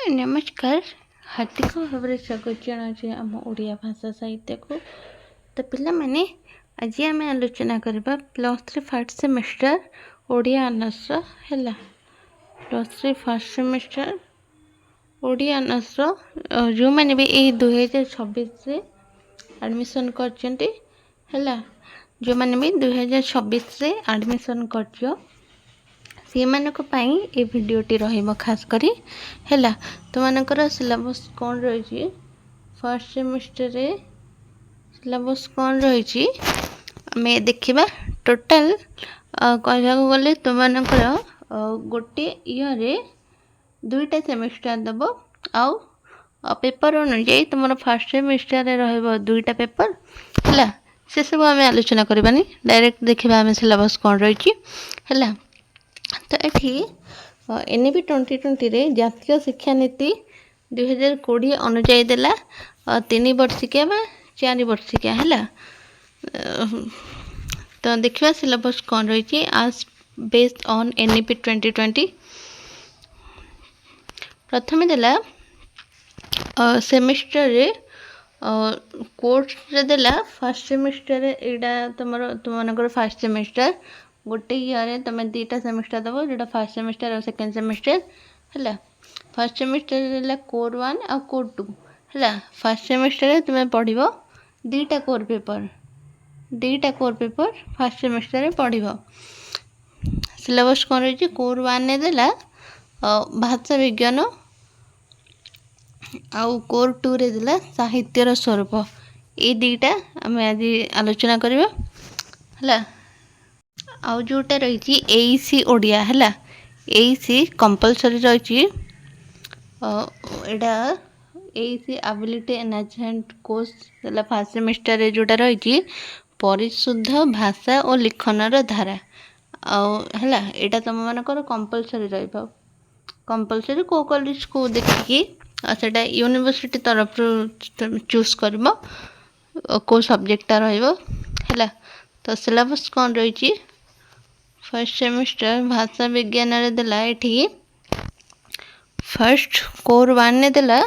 नमस्कार। हार्दिक भाव में स्वागत जनाऊँ आम ओडिया भाषा साहित्य को। तो पिला माने आज आम आलोचना करबा +3 फर्स्ट सेमेस्टर ओडिया ऑनर्स हैला। +3 फर्स्ट सेमेस्टर ओडिया ऑनर्स जो मैंने भी यही 2026 रे एडमिशन करचंती हैला। जो मैंने भी 2026 रे एडमिशन करचो से मानक पाई ए वीडियोटी रहिबो खास करी हैला। तो मानकर सिलेबस कौन रही फर्स्ट सेमेस्टर रे सिलेबस कौन रही आम देखा टोटाल कहवा गले तुम मानकर गोटे इयर रे 2टा सेमेस्टर दब आउ पेपर अनुଯାयी तुम फर्स्ट सेमेस्टर रे रहिबो 2टा पेपर हैला। से सब आम आलोचना करबानी डायरेक्ट देखा आम सिलेबस कौन रही हैला। तो ये एनईपी 2020 रे जातीय शिक्षा नीति 2020 अनुଯାयी देला 3 वर्षिकिया 4 वर्षिकिया हैला। तो देखा सिलेबस कौन रही आज बेस्ड ऑन एनईपी 2020 प्रथम देला सेमेस्टर रे कोर्स रे देला फर्स्ट सेमेस्टर रे एडा तुम फर्स्ट सेमेस्टर गोटे इयर तुम 2टा सेमेस्टर दब जोटा फर्स्ट सेमेस्टर और सेकेंड सेमेस्टर है। फर्स्ट सेमेस्टर कोर 1 और कोर 2 है। फर्स्ट सेमेस्टर तुम पढ़ 2टा कोर पेपर फर्स्ट सेमेस्टर पढ़। सिलेबस कौन रही कोर 1 ने देला भाषा विज्ञान आउ कोर 2 रे देला साहित्यर स्वरूप। ये 2टा आम आज आलोचना करवा है। आउ जोटा रही एईसी ओडिया है एईसी कंपलसरी रही एटा एईसी एबिलिटी एनहांसमेंट कोर्स देला फर्स्ट सेमेस्टर रे जोटा रही परिशुद्ध भाषा और लिखनर धारा आउ है एटा तुम मानकर कंपलसरी रहिबो। कंपलसरी को कॉलेज को देखिकी सेटा यूनिवर्सिटी तरफ चूज करबो को सब्जेक्टटा रहिबो है। तो सिलेबस कौन रही फर्स्ट सेमेस्टर भाषा विज्ञान रे देला एठी फर्स्ट कोर 1 ने देला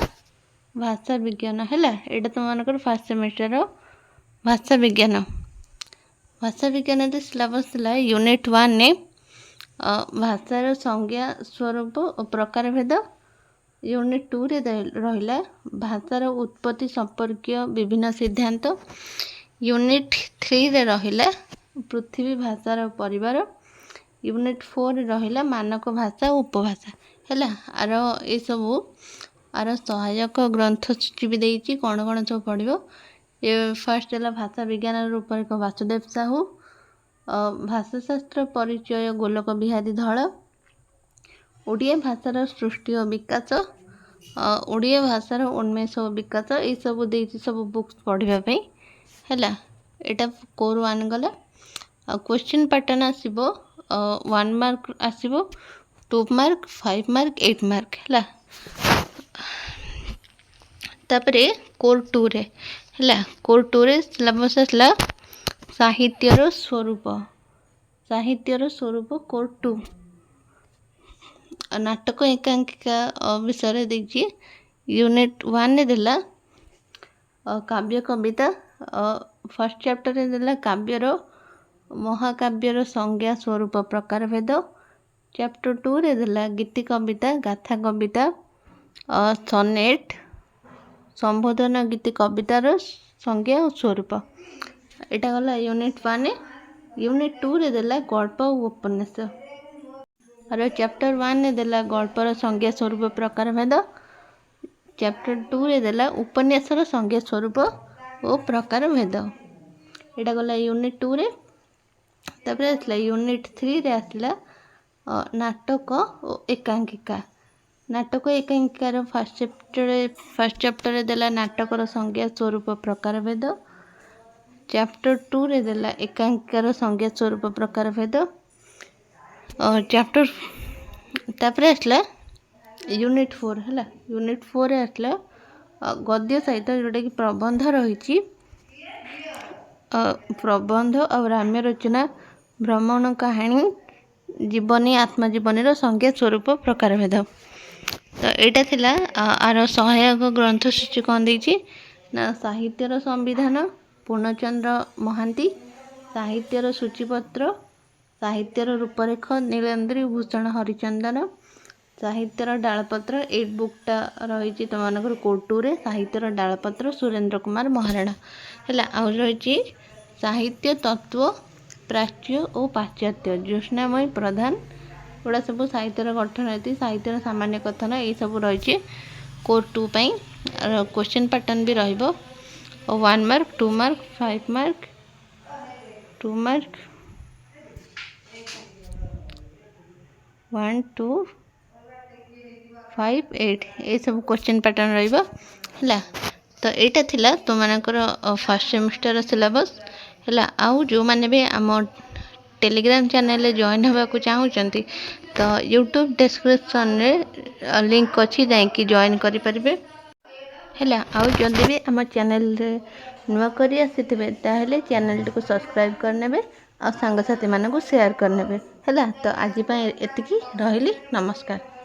भाषा विज्ञान है। एटा तुम मानकर फर्स्ट सेमेस्टर भाषा विज्ञान रे सिलेबस देला यूनिट 1 ने भाषार संज्ञा स्वरूप और प्रकार भेद। यूनिट 2 रे रहिला भाषार उत्पत्ति संपर्कीय विभिन्न सिद्धांत। यूनिट 3 रे रहिला पृथ्वी भाषार परिवार। यूनिट 4 रहिला मानक भाषा और उपभाषा है। आर ये सबू आर सहायक ग्रंथ सूची भी देती कौन कौन सब पढ़ो। ये फर्स्ट है भाषा विज्ञान रूपरेख वासुदेव साहू। भाषाशास्त्र परिचय गोलक बिहारी धल। ओडिया भाषार सृष्टि और विकास ओडिया भाषार उन्मेष और विकास ये सब देती सब बुक्स पढ़ापी है। यहाँ कोर 1 गला क्वेश्चन पैटर्न आसो 1 मार्क आसो 2 मार्क 5 मार्क 8 मार्क है। तापरे कोर 2 रे है कोर 2 रे सिलेबस आसला साहित्यर स्वरूप कोर 2 नाटक एकांकिका विषय देखिए। यूनिट 1 ने देला काव्य कविता फर्स्ट चैप्टर रे देला काव्यर महाकाव्यर संज्ञा स्वरूप प्रकार भेद। चैप्टर 2 रे देला गीति कविता गाथा कविता सनेट संबोधन गीति कवितार संज्ञा और स्वरूप। एटा गला यूनिट 1। यूनिट 2 रे देला गल्प और उपन्यास और चैप्टर 1 ने देला गल्पर संज्ञा स्वरूप प्रकार भेद। चैप्टर 2 रे देला उपन्यासर संज्ञा स्वरूप और प्रकार भेद। एटा गला यूनिट 2 रे। तापर आसला यूनिट 3 रे आसला नाटक और एकांकिका। नाटक एकांकिकार फर्स्ट चैप्टर रे देला नाटकर संज्ञा स्वरूप प्रकार भेद। चैप्टर 2 रे देला एकांकिकार संज्ञा स्वरूप प्रकार भेद। चैप्टर तापर आसला यूनिट 4 है। यूनिट 4 रे आसला गद्य साहित्य जोटा कि प्रबंध रही प्रबंध और राम्य रचना भ्रमण कहानी जीवनी आत्मजीवनी संज्ञा स्वरूप प्रकार भेद। तो यहाँ थिला आर सहायक ग्रंथ सूची कौन देछि ना साहित्यर संविधान पूर्णचंद्र महांती, साहित्यर सूचीपत्र, साहित्यर रूपरेख नीलेन्द्री भूषण हरिचंदन, साहित्यर डालपत्र 8 बुकटा रही तुम मानकर कोड 2 रे साहित्यर डालपत्र सुरेंद्र कुमार महाराणा है आउ रही साहित्य तत्व प्राच्य और पाश्चात्य ज्योत्स्नामयी प्रधान गुड़ा सब साहित्यर गठननीति साहित्यर सामान्य कथन ये सब रही कोड 2 पाई क्वेश्चन पैटर्न भी रहिबो 1 मार्क 2 मार्क 5 मार्क 2 मार्क 1 2 5 8 ये सब क्वेश्चन पैटर्न रहिबो है तो यहाँ थिला तुम मानकर फर्स्ट सेमिस्टर सिलेबस है आउ जो मैंने भी आम टेलीग्राम चैनल जॉइन होगा चाहूँगी तो यूट्यूब डिस्क्रिप्शन रे लिंक अच्छी जाकि जॉइन करें है आउ जदि भी आम चैनल नुआ कर आसीथे ताहले चैनल को सब्सक्राइब करने आ सांगसाथी मानक शेयर करने है तो आज एतिकी रही नमस्कार।